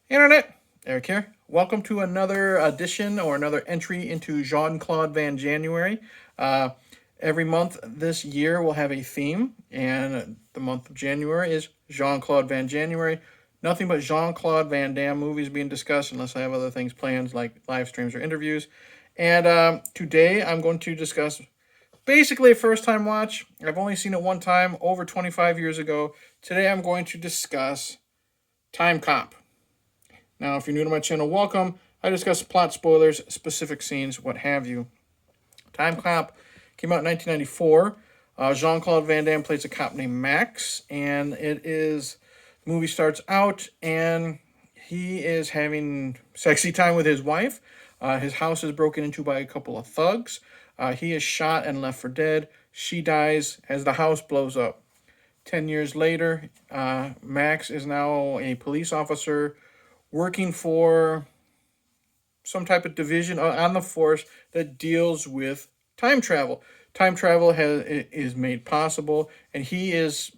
Internet, Eric here. Welcome to another edition or another entry into Jean-Claude Van January. Uh, every month this year we'll have a theme, and the month of January is Jean-Claude Van January. Nothing but Jean-Claude Van Damme movies being discussed unless I have other things planned like live streams or interviews. And today I'm going to discuss basically a first time watch. I've only seen it one time over 25 years ago. Today I'm going to discuss Timecop. Now, if you're new to my channel, welcome. I discuss plot spoilers, specific scenes, what have you. Time Cop came out in 1994. Jean-Claude Van Damme plays a cop named Max, and the movie starts out, and he is having sexy time with his wife. His house is broken into by a couple of thugs. He is shot and left for dead. She dies as the house blows up. 10 years later, Max is now a police officer working for some type of division on the force that deals with time travel. Time travel is made possible, and he is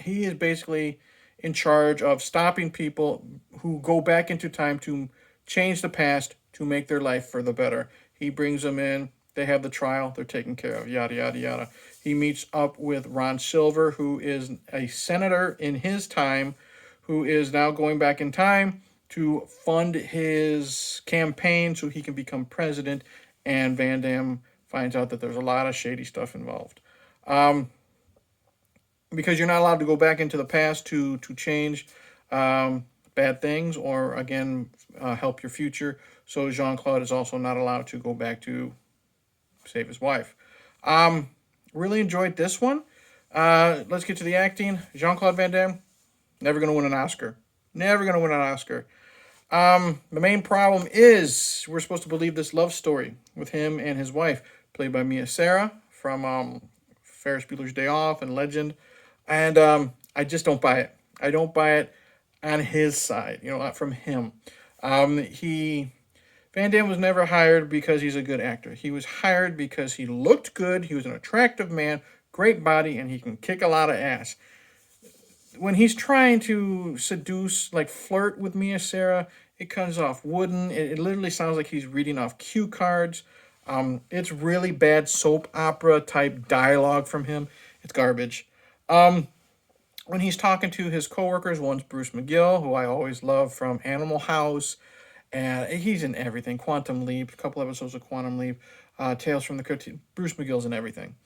basically in charge of stopping people who go back into time to change the past to make their life for the better. He brings them in. They have the trial. They're taken care of. Yada yada yada. He meets up with Ron Silver, who is a senator in his time, who is now going back in time to fund his campaign so he can become president, and Van Damme finds out that there's a lot of shady stuff involved. Because you're not allowed to go back into the past to change bad things or, again, help your future, so Jean-Claude is also not allowed to go back to save his wife. Really enjoyed this one. Let's get to the acting. Jean-Claude Van Damme, never going to win an Oscar. Never going to win an Oscar. The main problem is we're supposed to believe this love story with him and his wife, played by Mia Sara from Ferris Bueller's Day Off and Legend. And I just don't buy it. I don't buy it on his side, not from him. Van Damme was never hired because he's a good actor. He was hired because he looked good, he was an attractive man, great body, and he can kick a lot of ass. When he's trying to seduce, like flirt with Mia Sara, it comes off wooden. It literally sounds like he's reading off cue cards. It's really bad soap opera type dialogue from him. It's garbage. When he's talking to his coworkers, one's Bruce McGill, who I always love from Animal House, and he's in everything. Quantum Leap, a couple episodes of Quantum Leap, Tales from the Crypt. Bruce McGill's in everything.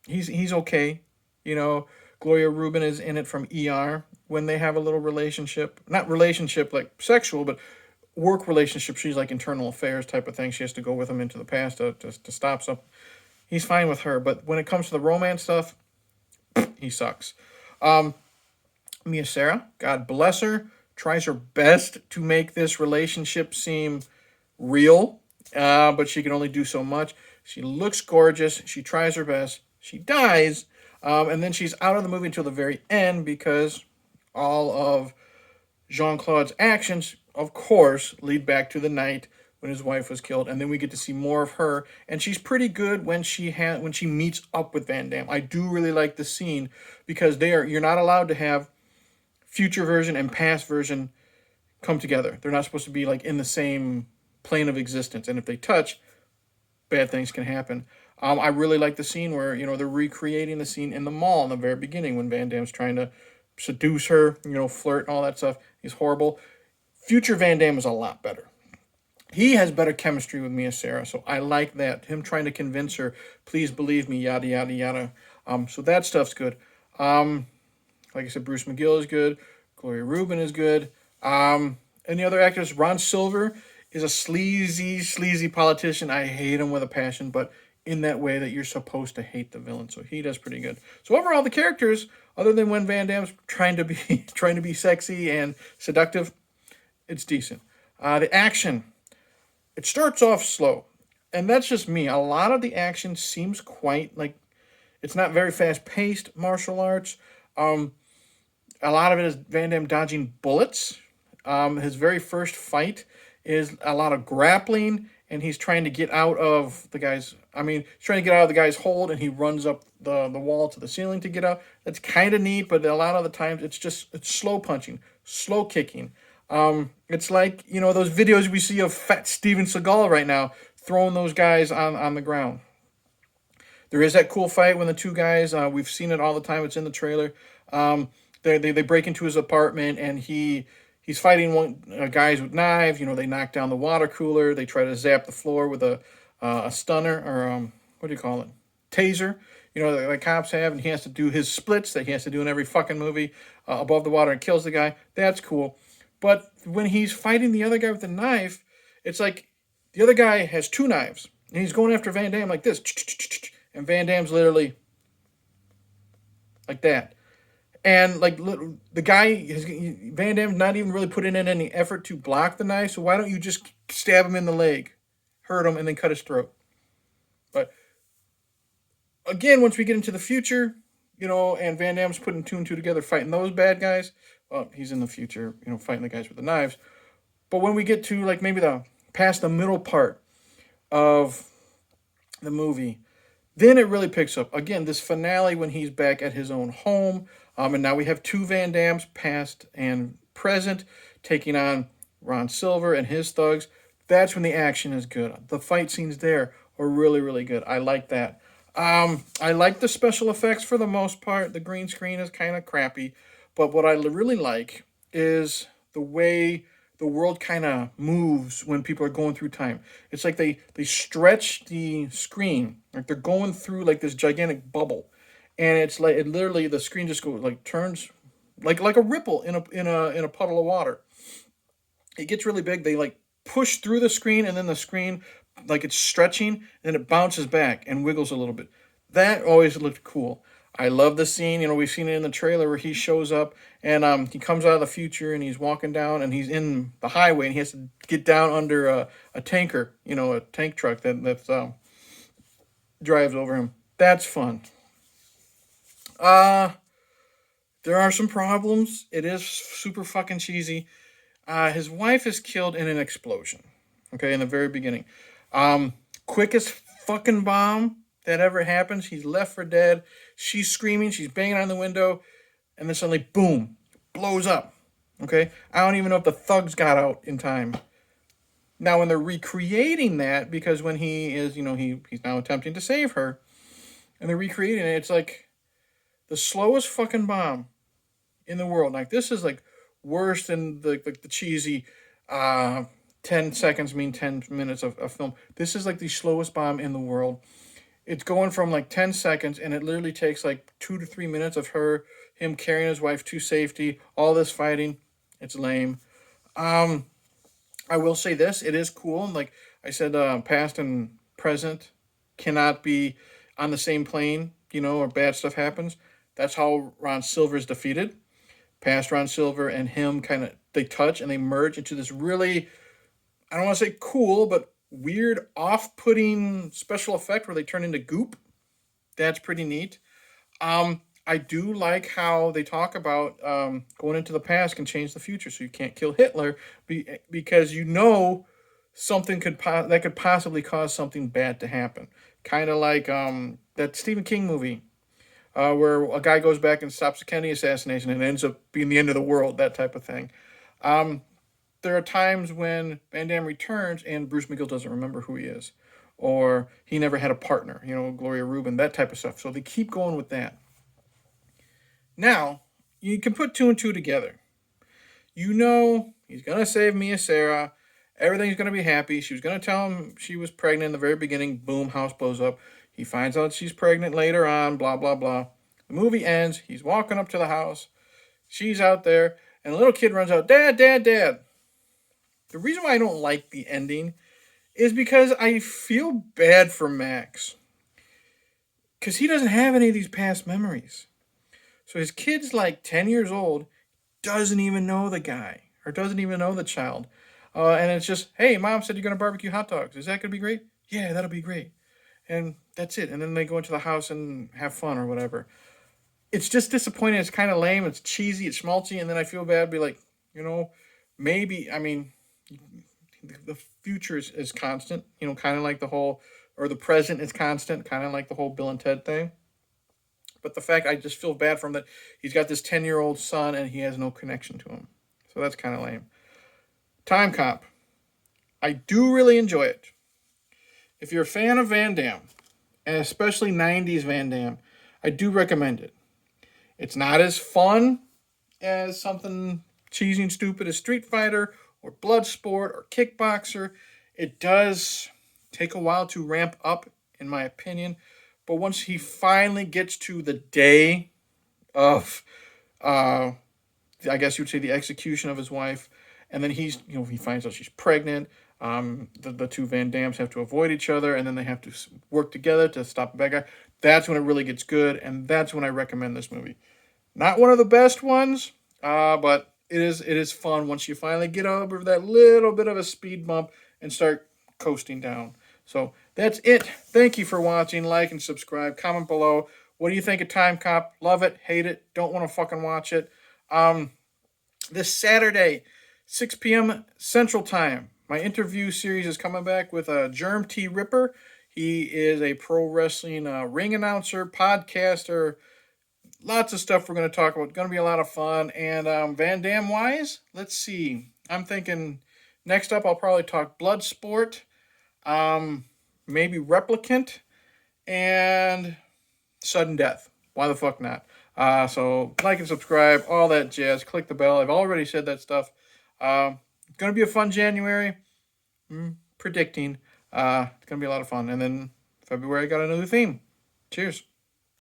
He's okay, Gloria Rubin is in it from ER when they have a little relationship. Not relationship like sexual, but work relationship. She's like internal affairs type of thing. She has to go with him into the past to stop something. He's fine with her. But when it comes to the romance stuff, he sucks. Mia Sara, God bless her, tries her best to make this relationship seem real, but she can only do so much. She looks gorgeous. She tries her best. She dies. And then she's out of the movie until the very end because all of Jean-Claude's actions, of course, lead back to the night when his wife was killed. And then we get to see more of her. And she's pretty good when she meets up with Van Damme. I do really like the scene because you're not allowed to have future version and past version come together. They're not supposed to be like in the same plane of existence. And if they touch, bad things can happen. I really like the scene where, they're recreating the scene in the mall in the very beginning when Van Damme's trying to seduce her, flirt and all that stuff. He's horrible. Future Van Damme is a lot better. He has better chemistry with Mia Sara, so I like that. Him trying to convince her, please believe me, yada, yada, yada. So that stuff's good. Like I said, Bruce McGill is good. Gloria Rubin is good. And the other actors, Ron Silver is a sleazy politician. I hate him with a passion, but in that way that you're supposed to hate the villain. So he does pretty good. So overall, the characters, other than when Van Damme's trying to be sexy and seductive, it's decent. The action, it starts off slow. And that's just me. A lot of the action seems quite like it's not very fast-paced martial arts. A lot of it is Van Damme dodging bullets. His very first fight is a lot of grappling, and he's trying to get out of the guy's I mean, he's trying to get out of the guy's hold, and he runs up the wall to the ceiling to get out. That's kind of neat, but a lot of the times it's slow punching, slow kicking. It's like, those videos we see of fat Steven Seagal right now throwing those guys on the ground. There is that cool fight when the two guys, we've seen it all the time. It's in the trailer. They break into his apartment, and he's fighting guys with knives. They knock down the water cooler. They try to zap the floor with a stunner, or what do you call it? Taser. The cops have, and he has to do his splits that he has to do in every fucking movie above the water and kills the guy. That's cool. But when he's fighting the other guy with the knife, it's like the other guy has two knives, and he's going after Van Damme like this. And Van Damme's literally like that. And like the guy, Van Damme's not even really putting in any effort to block the knife. So why don't you just stab him in the leg, hurt him, and then cut his throat? But again, once we get into the future, and Van Damme's putting two and two together, fighting those bad guys. Well, he's in the future, fighting the guys with the knives. But when we get to like maybe past the middle part of the movie, then it really picks up. Again, this finale when he's back at his own home. And now we have two Van Dammes, past and present, taking on Ron Silver and his thugs. That's when the action is good. The fight scenes there are really, really good. I like that. I like the special effects for the most part. The green screen is kind of crappy. But what I really like is the way the world kind of moves when people are going through time. It's like they stretch the screen, like they're going through like this gigantic bubble, and it's like literally the screen just goes like turns like a ripple in a puddle of water. It gets really big. They like push through the screen, and then the screen like it's stretching, and then it bounces back and wiggles a little bit. That always looked cool. I love the scene. We've seen it in the trailer where he shows up and he comes out of the future and he's walking down and he's in the highway and he has to get down under a tanker, a tank truck that drives over him. That's fun. There are some problems. It is super fucking cheesy. His wife is killed in an explosion. Okay, in the very beginning. Quickest fucking bomb that ever happens. He's left for dead. She's screaming. She's banging on the window. And then suddenly, boom, blows up. Okay? I don't even know if the thugs got out in time. Now, when they're recreating that, because when he is, he's now attempting to save her, and they're recreating it, it's like the slowest fucking bomb in the world. Like, this is like worse than the cheesy 10 seconds mean 10 minutes of film. This is like the slowest bomb in the world. It's going from like 10 seconds, and it literally takes like 2 to 3 minutes of him carrying his wife to safety, all this fighting. It's lame. I will say this, it is cool. And like I said, past and present cannot be on the same plane, or bad stuff happens. That's how Ron Silver is defeated. Past Ron Silver and him they touch and they merge into this really, I don't want to say cool, but weird, off-putting special effect where they turn into goop. That's pretty neat. I do like how they talk about going into the past can change the future, so you can't kill Hitler because something that could possibly cause something bad to happen. Kind of like that Stephen King movie where a guy goes back and stops the Kennedy assassination and it ends up being the end of the world, that type of thing. There are times when Van Damme returns and Bruce McGill doesn't remember who he is. Or he never had a partner, Gloria Rubin, that type of stuff. So they keep going with that. Now, you can put two and two together. He's going to save Mia Sarah. Everything's going to be happy. She was going to tell him she was pregnant in the very beginning. Boom, house blows up. He finds out she's pregnant later on, blah, blah, blah. The movie ends. He's walking up to the house. She's out there. And a little kid runs out, Dad, Dad, Dad. The reason why I don't like the ending is because I feel bad for Max. Because he doesn't have any of these past memories. So his kid's like 10 years old, doesn't even know the guy, or doesn't even know the child. And it's just, hey, Mom said you're going to barbecue hot dogs. Is that going to be great? Yeah, that'll be great. And that's it. And then they go into the house and have fun or whatever. It's just disappointing. It's kind of lame. It's cheesy. It's schmaltzy. And then I feel bad. Be like, maybe, the future is constant. Kind of like the whole or the present is constant, kind of like the whole Bill and Ted thing. But the fact, I just feel bad for him that he's got this 10-year-old son and he has no connection to him. So that's kind of lame. Timecop. I do really enjoy it. If you're a fan of Van Damme, and especially 90s Van Damme, I do recommend it. It's not as fun as something cheesy and stupid as Street Fighter or Bloodsport or Kickboxer. It does take a while to ramp up, in my opinion. But once he finally gets to the day of, I guess you'd say, the execution of his wife, and then he finds out she's pregnant. The two Van Dams have to avoid each other, and then they have to work together to stop the bad guy. That's when it really gets good, and that's when I recommend this movie. Not one of the best ones, but it is fun once you finally get over that little bit of a speed bump and start coasting down. So that's it. Thank you for watching. Like and subscribe. Comment below. What do you think of Timecop? Love it, hate it, don't want to fucking watch it. This Saturday, 6 p.m. Central Time, my interview series is coming back with Germ T. Ripper. He is a pro wrestling ring announcer, podcaster, lots of stuff we're going to talk about. Going to be a lot of fun. And Van Damme wise, let's see. I'm thinking next up I'll probably talk Bloodsport, maybe Replicant, and Sudden Death. Why the fuck not? So like and subscribe, all that jazz. Click the bell. I've already said that stuff. It's going to be a fun January. Predicting. It's going to be a lot of fun. And then February, I got a new theme. Cheers.